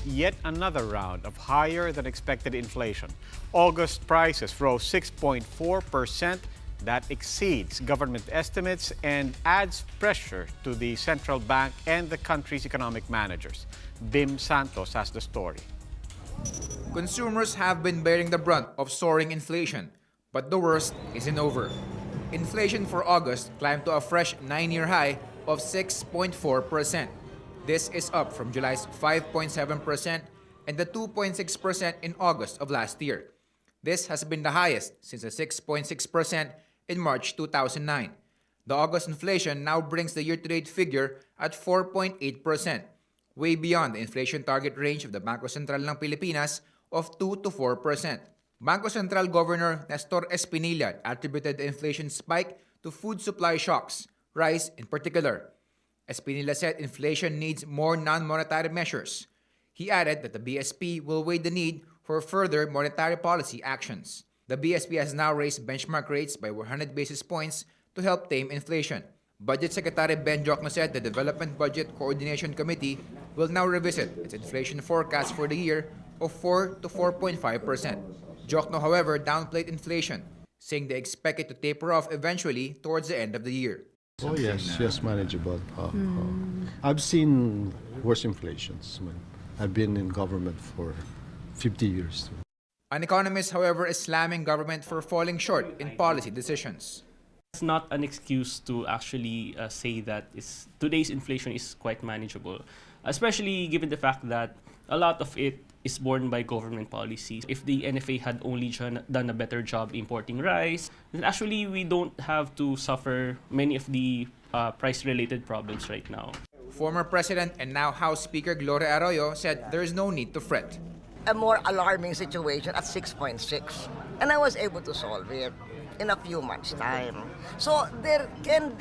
yet another round of higher than expected inflation. August prices rose 6.4%. That exceeds government estimates and adds pressure to the central bank and the country's economic managers. Bim Santos has the story. Consumers have been bearing the brunt of soaring inflation, but the worst isn't over. Inflation for August climbed to a fresh 9-year high of 6.4%. This is up from July's 5.7% and the 2.6% in August of last year. This has been the highest since the 6.6% in March 2009. The August inflation now brings the year-to-date figure at 4.8%, way beyond the inflation target range of the Bangko Sentral ng Pilipinas of 2 to 4%. Bangko Sentral Governor Nestor Espinilla attributed the inflation spike to food supply shocks, rice in particular. Espinilla said inflation needs more non-monetary measures. He added that the BSP will weigh the need for further monetary policy actions. The BSP has now raised benchmark rates by 100 basis points to help tame inflation. Budget Secretary Ben Jocno said the Development Budget Coordination Committee will now revisit its inflation forecast for the year of 4 to 4.5%. Jocno, however, downplayed inflation, saying they expect it to taper off eventually towards the end of the year. Oh yes, manageable. I've seen worse inflations. I've been in government for 50 years. An economist, however, is slamming government for falling short in policy decisions. It's not an excuse to actually say that today's inflation is quite manageable, especially given the fact that a lot of it is borne by government policies. If the NFA had only done a better job importing rice, then actually we don't have to suffer many of the price-related problems right now. Former President and now House Speaker Gloria Arroyo said there is no need to fret. A more alarming situation at 6.6, and I was able to solve it in a few months' time. So there can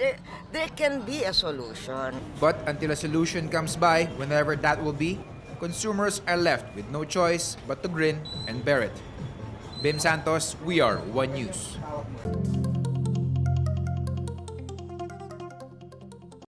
be a solution. But until a solution comes by, whenever that will be, consumers are left with no choice but to grin and bear it. Bim Santos, we are One News.